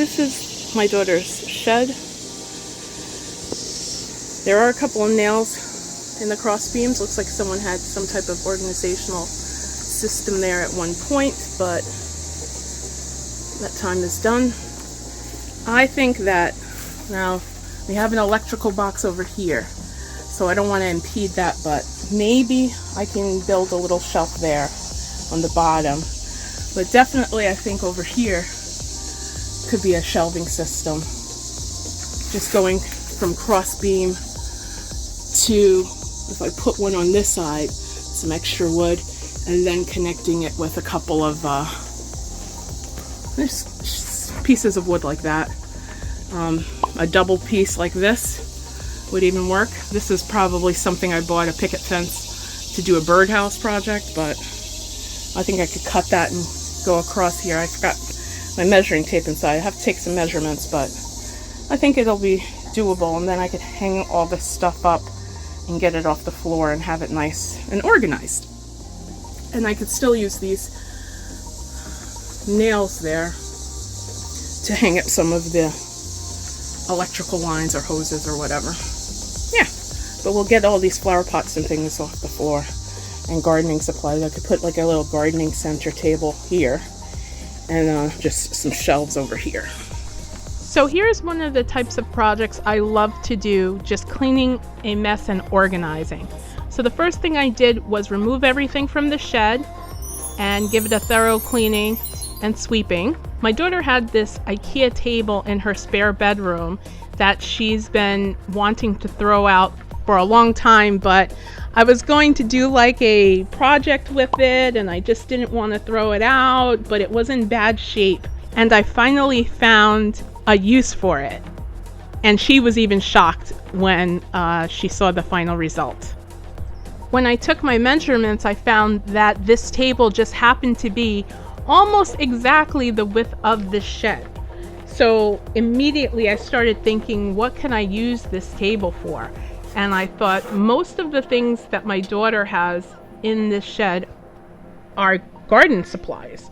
this is my daughter's shed. There are a couple of nails in the cross beams. Looks like someone had some type of organizational system there at one point, but that time is done. I think that now we have an electrical box over here, so I don't want to impede that, but maybe I can build a little shelf there on the bottom. But definitely I think over here could be a shelving system. Just going from cross beam to, if I put one on this side, some extra wood, and then connecting it with a couple of pieces of wood like that. A double piece like this would even work. This is probably something I bought, a picket fence, to do a birdhouse project, but I think I could cut that and go across here. I forgot my measuring tape inside. I have to take some measurements, but I think it'll be doable, and then I could hang all this stuff up and get it off the floor and have it nice and organized. And I could still use these nails there to hang up some of the electrical lines or hoses or whatever. Yeah, but we'll get all these flower pots and things off the floor, and gardening supplies. I could put like a little gardening center table here, and just some shelves over here. So here's one of the types of projects I love to do, just cleaning a mess and organizing. So the first thing I did was remove everything from the shed and give it a thorough cleaning and sweeping. My daughter had this IKEA table in her spare bedroom that she's been wanting to throw out for a long time, but I was going to do like a project with it and I just didn't want to throw it out, but it was in bad shape. And I finally found a use for it. And she was even shocked when she saw the final result. When I took my measurements, I found that this table just happened to be almost exactly the width of the shed. So immediately I started thinking, what can I use this table for? And I thought most of the things that my daughter has in this shed are garden supplies.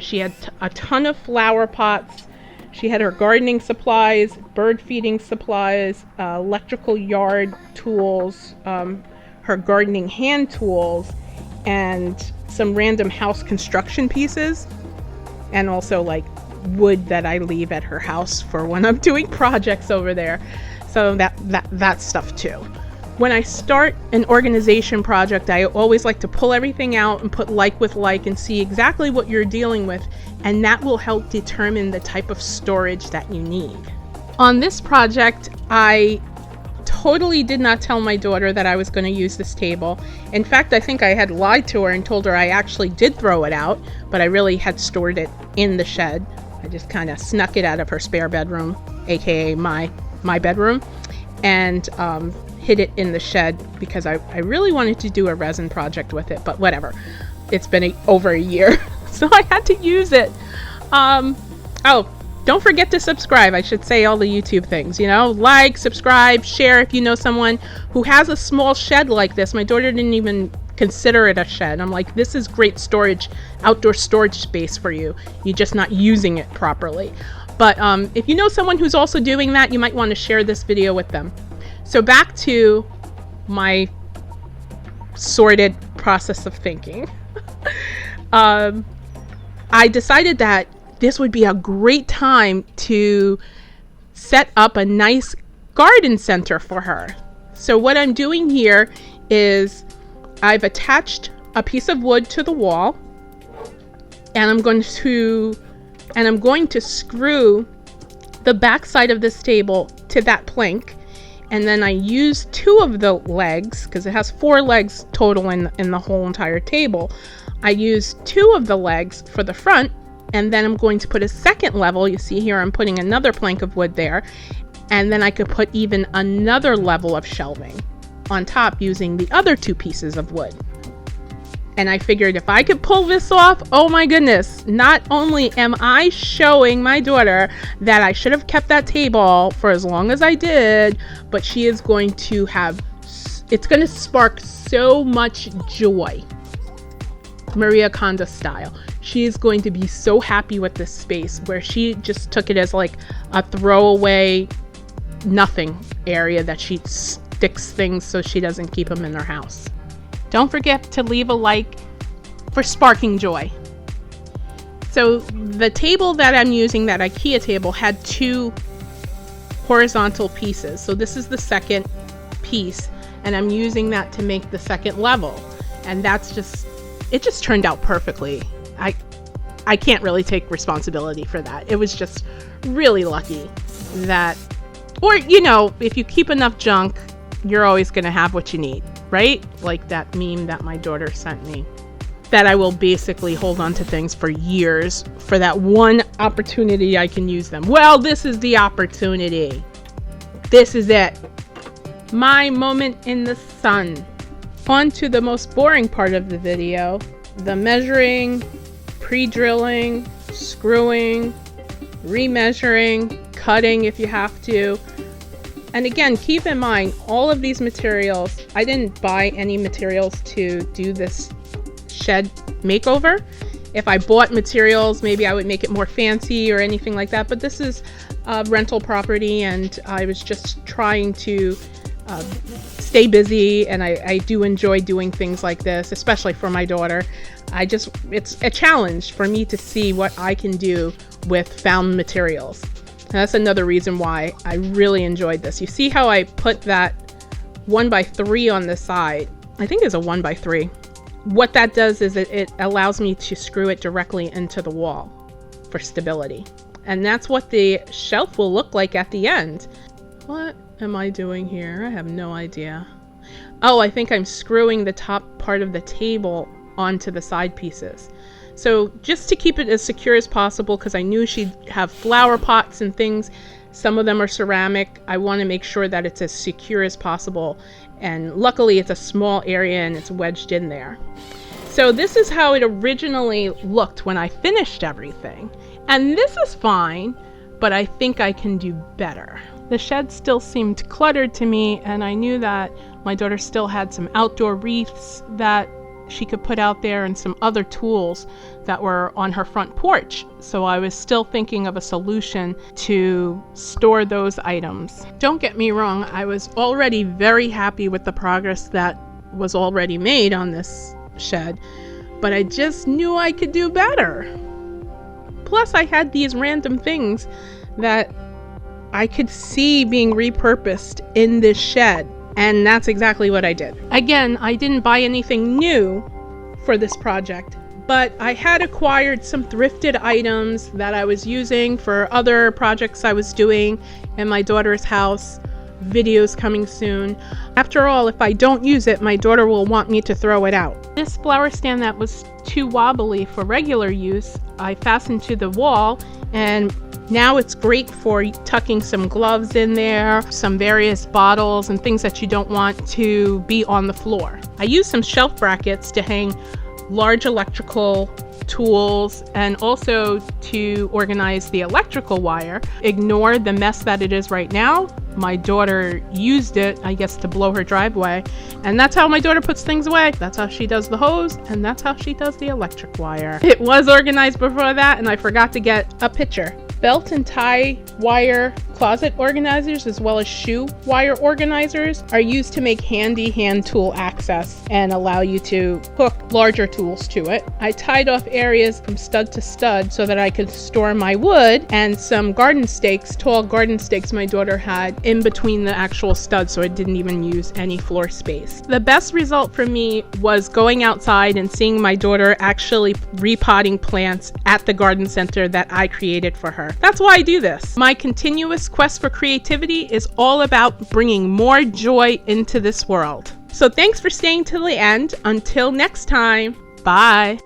She had a ton of flower pots. She had her gardening supplies, bird feeding supplies, electrical yard tools, her gardening hand tools, and some random house construction pieces, and also like wood that I leave at her house for when I'm doing projects over there. So that stuff too. When I start an organization project, I always like to pull everything out and put like with like and see exactly what you're dealing with, and that will help determine the type of storage that you need. On this project, I totally did not tell my daughter that I was going to use this table. In fact, I think I had lied to her and told her I actually did throw it out, but I really had stored it in the shed. I just kind of snuck it out of her spare bedroom, aka my bedroom, and hid it in the shed because I really wanted to do a resin project with it, but whatever. It's been over a year, so I had to use it. Oh, don't forget to subscribe. I should say all the YouTube things, like, subscribe, share if you know someone who has a small shed like this. My daughter didn't even consider it a shed. I'm like, this is great storage, outdoor storage space for you. You're just not using it properly. But if you know someone who's also doing that, you might want to share this video with them. So back to my sorted process of thinking. I decided that this would be a great time to set up a nice garden center for her. So what I'm doing here is I've attached a piece of wood to the wall, and I'm going to screw the back side of this table to that plank, and then I use 2 of the legs, because it has 4 legs total in the whole entire table. I use 2 of the legs for the front, and then I'm going to put a second level. You see here I'm putting another plank of wood there, and then I could put even another level of shelving on top using the other 2 pieces of wood. And I figured if I could pull this off, oh my goodness, not only am I showing my daughter that I should have kept that table for as long as I did, but she is going to have, it's going to spark so much joy, Maria Kondo style. She is going to be so happy with this space, where she just took it as like a throwaway nothing area that she sticks things so she doesn't keep them in her house. Don't forget to leave a like for sparking joy. So the table that I'm using, that IKEA table, had 2 horizontal pieces. So this is the second piece, and I'm using that to make the second level. And it just turned out perfectly. I can't really take responsibility for that. It was just really lucky that, or if you keep enough junk, you're always going to have what you need, right? Like that meme that my daughter sent me, that I will basically hold on to things for years for that one opportunity I can use them. Well, this is the opportunity. This is it. My moment in the sun. On to the most boring part of the video, the measuring, pre-drilling, screwing, remeasuring, cutting if you have to. And again, keep in mind, all of these materials, I didn't buy any materials to do this shed makeover. If I bought materials, maybe I would make it more fancy or anything like that, but this is a rental property, and I was just trying to stay busy, and I do enjoy doing things like this, especially for my daughter. It's a challenge for me to see what I can do with found materials. And that's another reason why I really enjoyed this. You see how I put that 1x3 on the side? I think it's a 1x3. What that does is it allows me to screw it directly into the wall for stability. And that's what the shelf will look like at the end. What am I doing here? I have no idea. Oh, I think I'm screwing the top part of the table onto the side pieces. So just to keep it as secure as possible, because I knew she'd have flower pots and things. Some of them are ceramic. I want to make sure that it's as secure as possible. And luckily it's a small area and it's wedged in there. So this is how it originally looked when I finished everything. And this is fine, but I think I can do better. The shed still seemed cluttered to me, and I knew that my daughter still had some outdoor wreaths that she could put out there and some other tools that were on her front porch. So I was still thinking of a solution to store those items. Don't get me wrong, I was already very happy with the progress that was already made on this shed, but I just knew I could do better. Plus I had these random things that I could see being repurposed in this shed, and that's exactly what I did. Again, I didn't buy anything new for this project, but I had acquired some thrifted items that I was using for other projects I was doing in my daughter's house. Videos coming soon. After all, if I don't use it, my daughter will want me to throw it out. This flower stand that was too wobbly for regular use, I fastened to the wall, and now it's great for tucking some gloves in there, some various bottles and things that you don't want to be on the floor. I used some shelf brackets to hang large electrical tools and also to organize the electrical wire. Ignore the mess that it is right now. My daughter used it, I guess, to blow her driveway, and that's how my daughter puts things away. That's how she does the hose, and that's how she does the electric wire. It was organized before that, and I forgot to get a picture. Belt and tie wire closet organizers, as well as shoe wire organizers, are used to make handy hand tool access and allow you to hook larger tools to it. I tied off areas from stud to stud so that I could store my wood and some garden stakes, tall garden stakes my daughter had in between the actual studs, so it didn't even use any floor space. The best result for me was going outside and seeing my daughter actually repotting plants at the garden center that I created for her. That's why I do this. My continuous quest for creativity is all about bringing more joy into this world. So thanks for staying till the end. Until next time, bye.